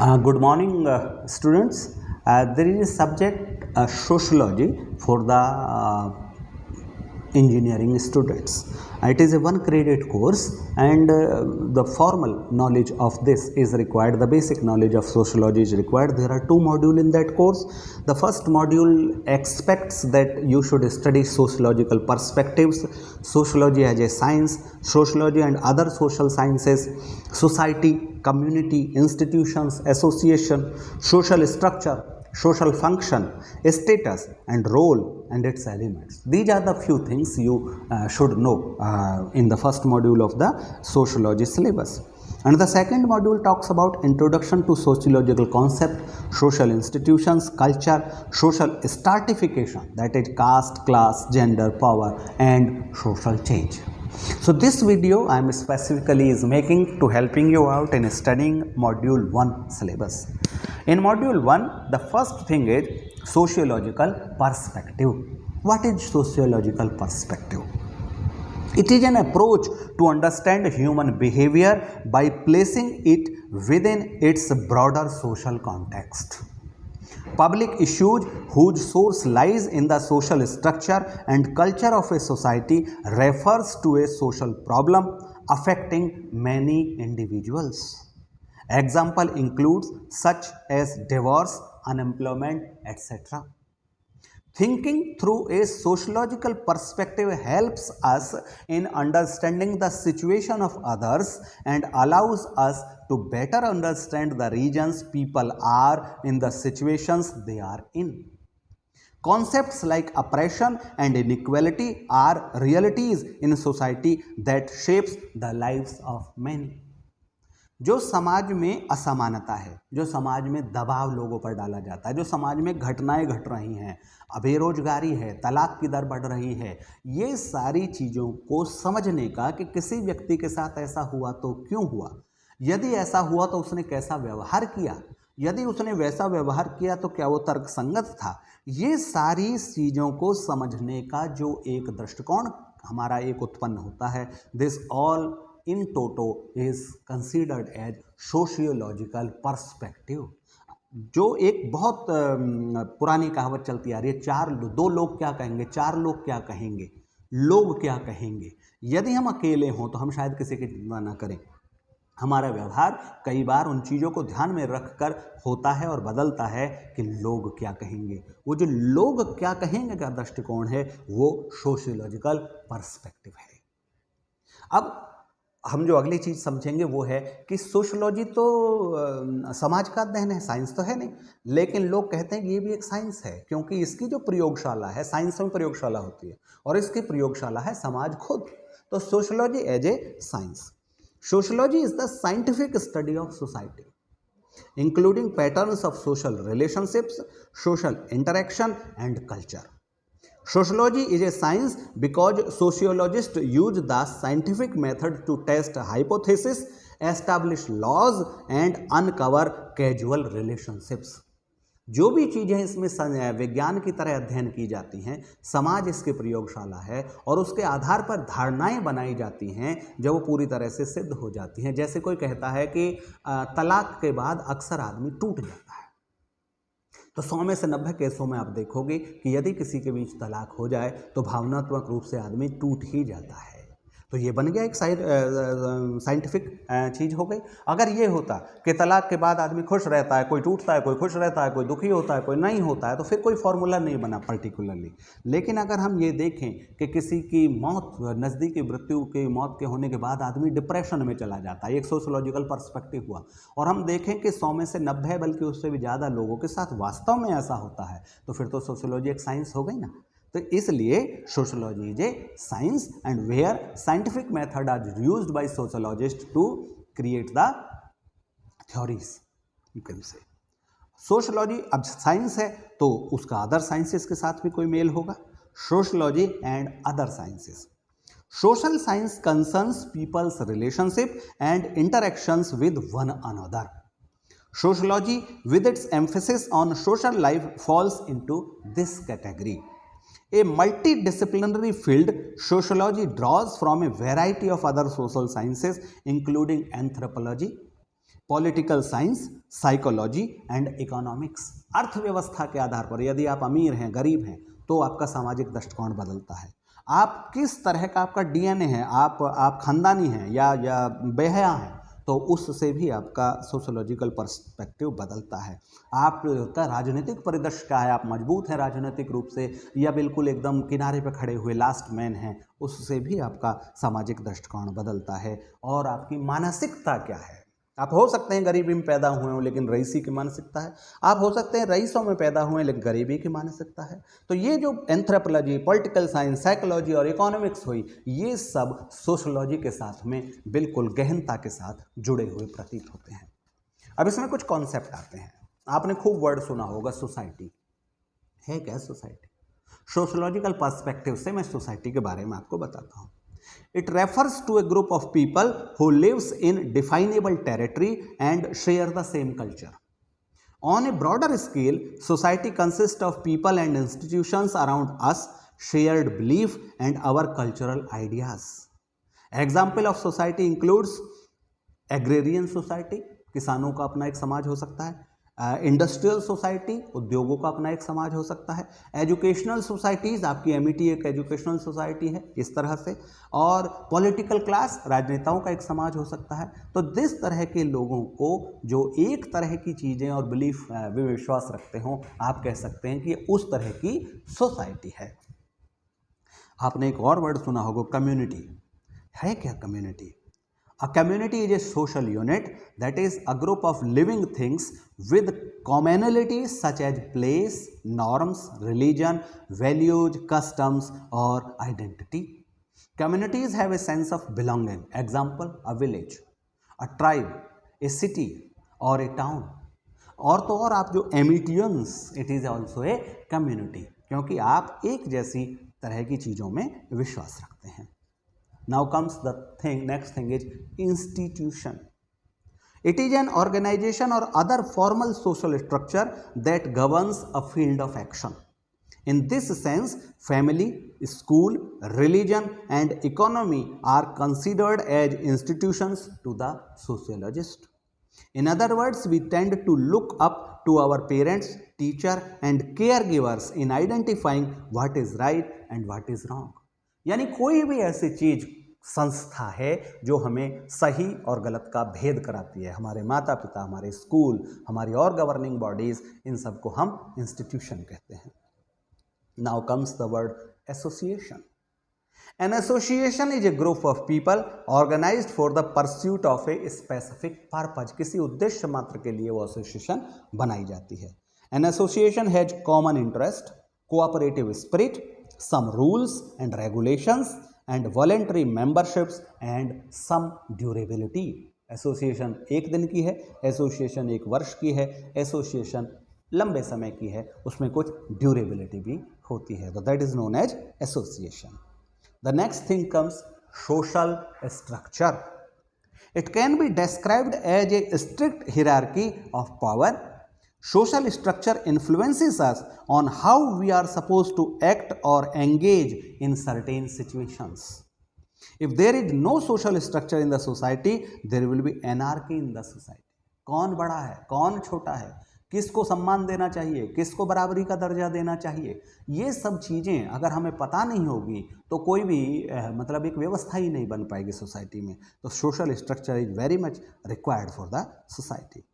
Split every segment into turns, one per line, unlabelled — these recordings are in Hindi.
Good morning, students. There is a subject sociology for the engineering students. It is a one credit course, and the formal knowledge of this is required. The basic knowledge of sociology is required. There are two modules in that course. The first module expects that you should study sociological perspectives, sociology as a science, sociology and other social sciences, society, community, institutions, association, social structure, social function, status and role and its elements. These are the few things you should know in the first module of the sociology syllabus. And the second module talks about introduction to sociological concept, social institutions, culture, social stratification, that is caste, class, gender, power and social change. So this video I am specifically is making to helping you out in studying module 1 syllabus. In module 1, the first thing is sociological perspective. What is sociological perspective? It is an approach to understand human behavior by placing it within its broader social context. Public issues whose source lies in the social structure and culture of a society refers to a social problem affecting many individuals. Example includes such as divorce, unemployment, etc. Thinking through a sociological perspective helps us in understanding the situation of others and allows us to better understand the regions people are in, the situations they are in. Concepts like oppression and inequality are realities in society that shapes the lives of many. जो समाज में असमानता है, जो समाज में दबाव लोगों पर डाला जाता है, जो समाज में घटनाएं घट रही हैं, बेरोजगारी है, तलाक की दर बढ़ रही है, ये सारी चीज़ों को समझने का कि किसी व्यक्ति के साथ ऐसा हुआ तो क्यों हुआ, यदि ऐसा हुआ तो उसने कैसा व्यवहार किया, यदि उसने वैसा व्यवहार किया तो क्या वो तर्कसंगत था, ये सारी चीज़ों को समझने का जो एक दृष्टिकोण हमारा एक उत्पन्न होता है, this all in toto is considered as sociological perspective. जो एक बहुत पुरानी कहावत चलती आ रही है, दो लोग क्या कहेंगे, चार लोग क्या कहेंगे, लोग क्या कहेंगे। यदि हम अकेले हों तो हम शायद किसी की चिंता ना करें। हमारा व्यवहार कई बार उन चीज़ों को ध्यान में रखकर होता है और बदलता है कि लोग क्या कहेंगे। वो जो लोग क्या कहेंगे का दृष्टिकोण है वो सोशियोलॉजिकल पर्सपेक्टिव है। अब हम जो अगली चीज़ समझेंगे वो है कि सोशलॉजी तो समाज का अध्ययन है, साइंस तो है नहीं, लेकिन लोग कहते हैं कि ये भी एक साइंस है क्योंकि इसकी जो प्रयोगशाला है, साइंस में प्रयोगशाला होती है और इसकी प्रयोगशाला है समाज खुद। तो sociology as a science, sociology is the scientific study of society including patterns of social relationships, social interaction and culture. Sociology is a science because sociologists use the scientific method to test hypotheses, establish laws and uncover causal relationships. जो भी चीज़ें इसमें विज्ञान की तरह अध्ययन की जाती हैं, समाज इसकी प्रयोगशाला है और उसके आधार पर धारणाएं बनाई जाती हैं जब वो पूरी तरह से सिद्ध हो जाती हैं। जैसे कोई कहता है कि तलाक के बाद अक्सर आदमी टूट जाता है, तो 100 में से 90 केसों में आप देखोगे कि यदि किसी के बीच तलाक हो जाए तो भावनात्मक रूप से आदमी टूट ही जाता है। तो ये बन गया एक साइंटिफिक चीज़ हो गई। अगर ये होता कि तलाक के बाद आदमी खुश रहता है, कोई टूटता है, कोई खुश रहता है, कोई दुखी होता है, कोई नहीं होता है, तो फिर कोई फॉर्मूला नहीं बना पर्टिकुलरली। लेकिन अगर हम ये देखें कि किसी की मौत, नज़दीकी मृत्यु की मौत के होने के बाद आदमी डिप्रेशन में चला जाता है, एक सोशोलॉजिकल पर्सपेक्टिव हुआ, और हम देखें कि 100 में से 90 बल्कि उससे भी ज़्यादा लोगों के साथ वास्तव में ऐसा होता है, तो फिर तो सोशोलॉजी एक साइंस हो गई ना। तो इसलिए sociology is a science and where scientific method are used by sociologist to create the theories, you can say. Sociology अब साइंस है तो उसका अदर साइंसेस के साथ भी कोई मेल होगा। Sociology and other sciences, social science concerns people's relationship and interactions with one another. Sociology, with its emphasis on social life, falls into this category. A multidisciplinary field, sociology draws from a variety of other social sciences, including anthropology, political science, psychology and economics. अर्थव्यवस्था के आधार पर यदि आप अमीर हैं, गरीब हैं, तो आपका सामाजिक दृष्टिकोण बदलता है। आप किस तरह का आपका डीएनए है, आप खानदानी हैं या बेहया हैं, तो उससे भी आपका सोशोलॉजिकल पर्सपेक्टिव बदलता है। आपका राजनीतिक परिदृश्य क्या है, आप मजबूत हैं राजनीतिक रूप से या बिल्कुल एकदम किनारे पर खड़े हुए लास्ट मैन हैं, उससे भी आपका सामाजिक दृष्टिकोण बदलता है। और आपकी मानसिकता क्या है, आप हो सकते हैं गरीबी में पैदा हुए हों लेकिन रईसी की मानसिकता है, आप हो सकते हैं रईसों में पैदा हुए लेकिन गरीबी की मानसिकता है। तो ये जो एंथ्रोपोलॉजी, पॉलिटिकल साइंस, साइकोलॉजी और इकोनॉमिक्स हुई, ये सब सोशोलॉजी के साथ में बिल्कुल गहनता के साथ जुड़े हुए प्रतीत होते हैं। अब इसमें कुछ कॉन्सेप्ट आते हैं। आपने खूब वर्ड सुना होगा सोसाइटी। है क्या सोसाइटी? सोशोलॉजिकल पर्सपेक्टिव से मैं सोसाइटी के बारे में आपको बताता हूँ। It refers to a group of people who lives in definable territory and share the same culture. On a broader scale, society consists of people and institutions around us, shared belief and our cultural ideas. Example of society includes agrarian society, किसानों का अपना एक समाज हो सकता है। इंडस्ट्रियल सोसाइटी, उद्योगों का अपना एक समाज हो सकता है। एजुकेशनल सोसाइटीज़, आपकी एमईटी एक एजुकेशनल सोसाइटी है इस तरह से। और पॉलिटिकल क्लास, राजनेताओं का एक समाज हो सकता है। तो जिस तरह के लोगों को जो एक तरह की चीज़ें और बिलीफ वे विश्वास रखते हों, आप कह सकते हैं कि उस तरह की सोसाइटी है। आपने एक और वर्ड सुना होगा, कम्युनिटी। है क्या community? A community is a social unit, that is a group of living things with commonalities such as place, norms, religion, values, customs or identity. Communities have a sense of belonging. Example, a village, a tribe, a city or a town. और तो और आप जो एमिटियंस, it is also a community, क्योंकि आप एक जैसी तरह की चीज़ों में विश्वास रखते हैं। Now comes the next thing is institution. It is an organization or other formal social structure that governs a field of action. In this sense, family, school, religion and economy are considered as institutions to the sociologist. In other words, we tend to look up to our parents, teacher and caregivers in identifying what is right and what is wrong. यानी कोई भी ऐसी चीज, संस्था है जो हमें सही और गलत का भेद कराती है। हमारे माता पिता, हमारे स्कूल, हमारी और गवर्निंग बॉडीज, इन सबको हम इंस्टीट्यूशन कहते हैं। Now comes the word association. An association is a group of people organized for the pursuit of a specific purpose. किसी उद्देश्य मात्र के लिए वो एसोसिएशन बनाई जाती है। An association has common interest, cooperative spirit, some rules and regulations and voluntary memberships and some durability. Association एक दिन की है, एसोसिएशन एक वर्ष की है, एसोसिएशन लंबे समय की है, उसमें कुछ ड्यूरेबिलिटी भी होती है, तो that is known as association. The next thing comes social structure. It can be described as a strict hierarchy of power. Social structure influences us on how we are supposed to act or engage in certain situations. If there is no social structure in the society, there will be anarchy in the society. कौन बड़ा है, कौन छोटा है, किसको सम्मान देना चाहिए, किसको बराबरी का दर्जा देना चाहिए, ये सब चीज़ें अगर हमें पता नहीं होगी तो कोई भी मतलब एक व्यवस्था ही नहीं बन पाएगी सोसाइटी में। तो social structure is very much required for the society.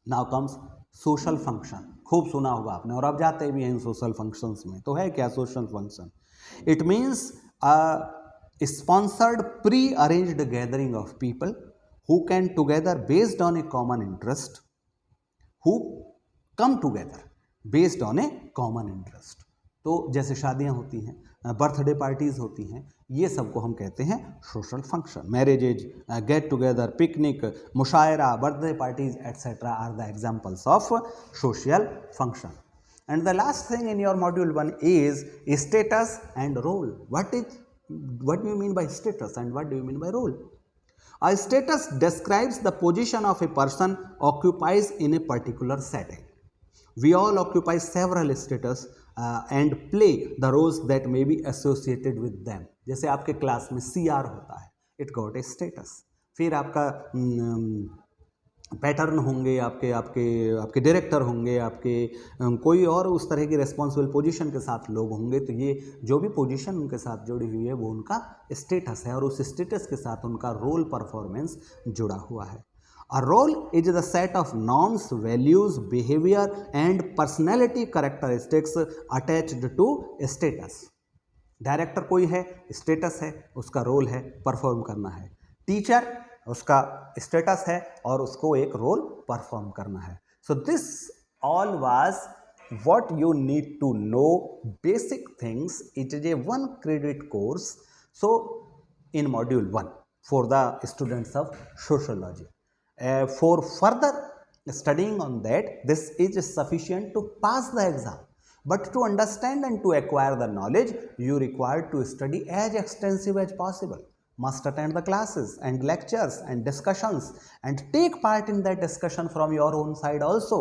Now comes social function. खूब सुना होगा आपने और अब जाते भी हैं इन सोशल फंक्शंस में। तो है क्या social function? It means a sponsored pre arranged gathering of people who can together based on A common interest, who come together based on A common interest. तो जैसे शादियां होती हैं, बर्थडे पार्टीज होती हैं, ये सब को हम कहते हैं social function. Marriages, get together, picnic, mushaira, birthday parties etcetera are the examples of social function. And the last thing in your module 1 is status and role. What do you mean by status and what do you mean by role? A status describes the position of a person occupies in a particular setting. We all occupy several status and play the roles that may be associated with them. जैसे आपके क्लास में CR होता है, it got a status. फिर आपका पैटर्न होंगे, आपके आपके आपके डायरेक्टर होंगे, आपके कोई और उस तरह की रिस्पॉन्सिबल पोजीशन के साथ लोग होंगे, तो ये जो भी पोजीशन उनके साथ जुड़ी हुई है वो उनका स्टेटस है और उस स्टेटस के साथ उनका रोल परफॉर्मेंस जुड़ा हुआ है। A role is the set of norms, values, behaviour and personality characteristics attached to status. Director कोई है, स्टेटस है, उसका रोल है परफॉर्म करना है। टीचर, उसका स्टेटस है और उसको एक रोल परफॉर्म करना है। So this all was what you need to know basic things. It is a 1 credit course, so in module 1 for the students of sociology. For further studying on that, this is sufficient to pass the exam, but to understand and to acquire the knowledge you require to study as extensive as possible. Must attend the classes and lectures and discussions and take part in that discussion from your own side also.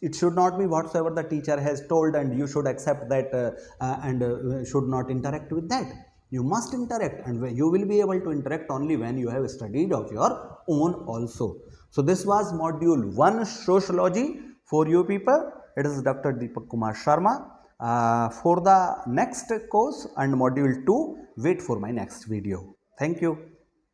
It should not be whatsoever the teacher has told and you should accept that and should not interact with that. You must interact, and you will be able to interact only when you have studied of your own also. So this was module 1 sociology for you people. It is Dr. Deepak Kumar Sharma. For the next course and module 2, wait for my next video. Thank you.